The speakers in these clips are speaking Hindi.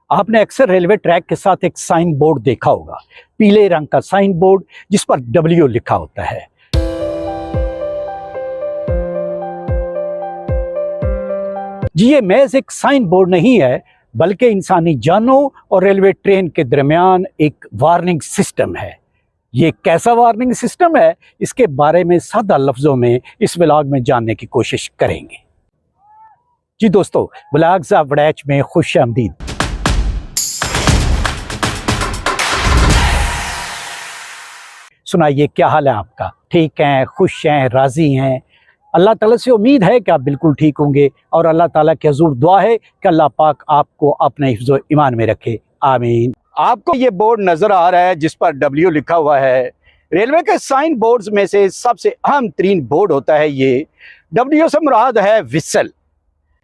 आपने अक्सर रेलवे ट्रैक के साथ एक साइन बोर्ड देखा होगा, पीले रंग का साइन बोर्ड जिस पर W लिखा होता है। जी ये महज एक साइन बोर्ड नहीं है, बल्कि इंसानी जानों और रेलवे ट्रेन के दरमियान एक वार्निंग सिस्टम है। ये कैसा वार्निंग सिस्टम है, इसके बारे में सादा लफ्जों में इस व्लॉग में जानने की कोशिश करेंगे। जी दोस्तों, व्लॉग वड़ैच में खुश आमदीद। सुनाइए, क्या हाल है आपका? ठीक हैं, खुश हैं, राजी हैं? अल्लाह ताला से उम्मीद है कि आप बिल्कुल ठीक होंगे और अल्लाह ताला की हुजूर दुआ है कि अल्लाह पाक आपको अपने हिफ्ज़ो ईमान में रखे, आमीन। आपको ये बोर्ड नजर आ रहा है जिस पर W लिखा हुआ है। रेलवे के साइन बोर्ड्स में से सबसे अहम तरीन बोर्ड होता है ये। W से मुराद है विसल,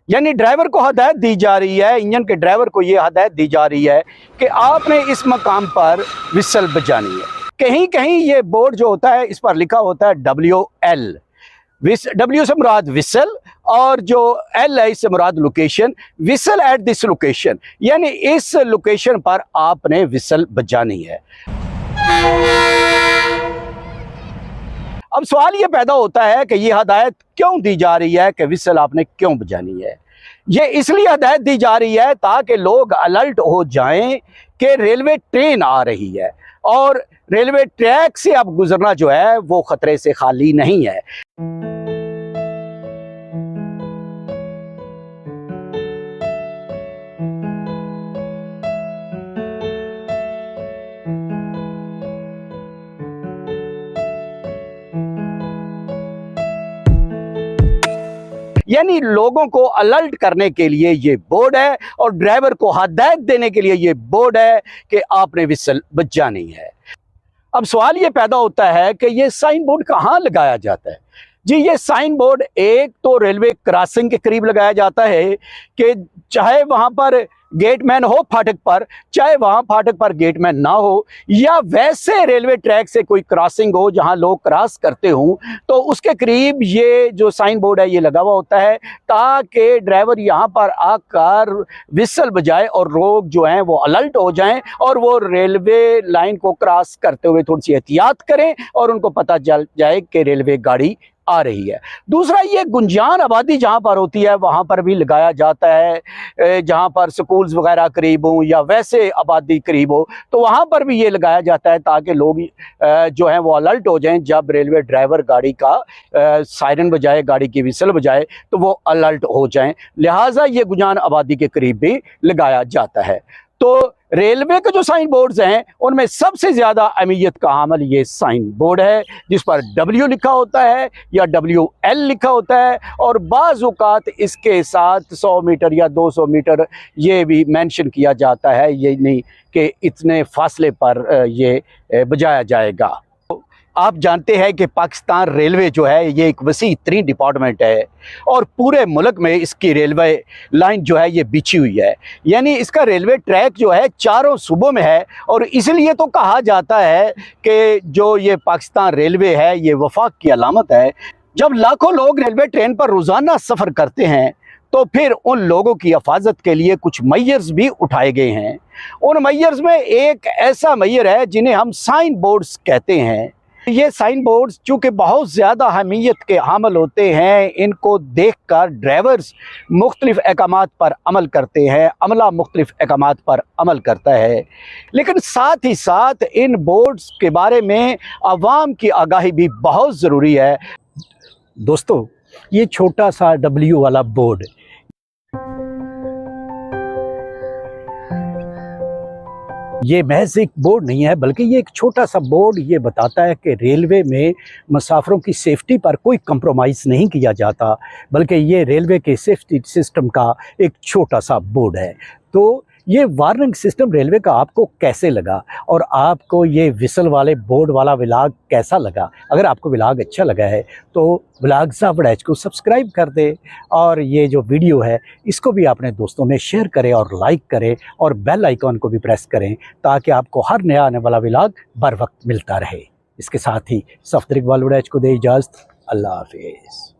यानी ड्राइवर को हदायत दी जा रही है, इंजन के ड्राइवर को ये हदायत दी जा रही है कि आपने इस मकाम पर विसल बजानी है। कहीं कहीं ये बोर्ड जो होता है इस पर लिखा होता है WL। W से मुराद विसल और जो L है इससे मुराद location. Whistle at this location, यानी इस लोकेशन पर आपने विसल बजानी है। अब सवाल ये पैदा होता है कि ये हदायत क्यों दी जा रही है कि विसल आपने क्यों बजानी है। ये इसलिए हदायत दी जा रही है ताकि लोग अलर्ट हो जाएं कि रेलवे ट्रेन आ रही है और रेलवे ट्रैक से अब गुजरना जो है वो खतरे से खाली नहीं है। यानी लोगों को अलर्ट करने के लिए ये बोर्ड है और ड्राइवर को हदायत देने के लिए ये बोर्ड है कि आपने विसल बजानी है। अब सवाल ये पैदा होता है कि ये साइन बोर्ड कहाँ लगाया जाता है। जी ये साइन बोर्ड एक तो रेलवे क्रॉसिंग के करीब लगाया जाता है कि चाहे वहाँ पर गेटमैन हो फाटक पर, चाहे वहाँ फाटक पर गेटमैन ना हो, या वैसे रेलवे ट्रैक से कोई क्रॉसिंग हो जहाँ लोग क्रॉस करते हों, तो उसके करीब ये जो साइन बोर्ड है ये लगा हुआ होता है ताकि ड्राइवर यहाँ पर आकर विसल बजाए और लोग जो हैं वो अलर्ट हो जाएं और वो रेलवे लाइन को क्रॉस करते हुए थोड़ी सी एहतियात करें और उनको पता चल जाए कि रेलवे गाड़ी आ रही है। दूसरा, ये गुंजान आबादी जहाँ पर होती है वहाँ पर भी लगाया जाता है, जहाँ पर स्कूल्स वगैरह करीब हों या वैसे आबादी करीब हो तो वहाँ पर भी ये लगाया जाता है ताकि लोग जो हैं वो अलर्ट हो जाएं। जब रेलवे ड्राइवर गाड़ी का सायरन बजाए, गाड़ी की विसल बजाए तो वो अलर्ट हो जाएं। लिहाजा ये गुंजान आबादी के करीब भी लगाया जाता है। तो रेलवे के जो साइन बोर्ड्स हैं उनमें सबसे ज़्यादा अहमियत का हामिल ये साइन बोर्ड है जिस पर W लिखा होता है या WL लिखा होता है, और बाज़ औक़ात इसके साथ 100 मीटर या 200 मीटर ये भी मेंशन किया जाता है, ये नहीं कि इतने फासले पर ये बजाया जाएगा। आप जानते हैं कि पाकिस्तान रेलवे जो है ये एक वसी तरीन डिपार्टमेंट है और पूरे मुल्क में इसकी रेलवे लाइन जो है ये बिछी हुई है, यानी इसका रेलवे ट्रैक जो है चारों सूबों में है। और इसलिए तो कहा जाता है कि जो ये पाकिस्तान रेलवे है ये वफाक की अलामत है। जब लाखों लोग रेलवे ट्रेन पर रोज़ाना सफ़र करते हैं तो फिर उन लोगों की हिफाजत के लिए कुछ मैयर्स भी उठाए गए हैं। उन मैयर्स में एक ऐसा मैयर है जिन्हें हम साइन बोर्ड्स कहते हैं। ये साइन बोर्ड्स चूँकि बहुत ज़्यादा अहमियत के हामिल होते हैं, इनको देखकर ड्राइवर्स मुख्तलिफ़ अहकामात पर अमल करते हैं, अमला मुख्तलिफ़ अहकामात पर अमल करता है। लेकिन साथ ही साथ इन बोर्ड्स के बारे में अवाम की आगाही भी बहुत ज़रूरी है। दोस्तों, ये छोटा सा W वाला बोर्ड ये महज एक बोर्ड नहीं है, बल्कि ये एक छोटा सा बोर्ड ये बताता है कि रेलवे में मुसाफिरों की सेफ्टी पर कोई कंप्रोमाइज़ नहीं किया जाता, बल्कि ये रेलवे के सेफ्टी सिस्टम का एक छोटा सा बोर्ड है। तो ये वार्निंग सिस्टम रेलवे का आपको कैसे लगा और आपको ये विसल वाले बोर्ड वाला व्लॉग कैसा लगा? अगर आपको व्लॉग अच्छा लगा है तो व्लॉग वड़ैच को सब्सक्राइब कर दे और ये जो वीडियो है इसको भी अपने दोस्तों में शेयर करें और लाइक करें और बेल आइकॉन को भी प्रेस करें ताकि आपको हर नया आने वाला व्लॉग बर वक्त मिलता रहे। इसके साथ ही सफदर इकबाल वड़ैच को दे इजाज़त। अल्लाह हाफिज़।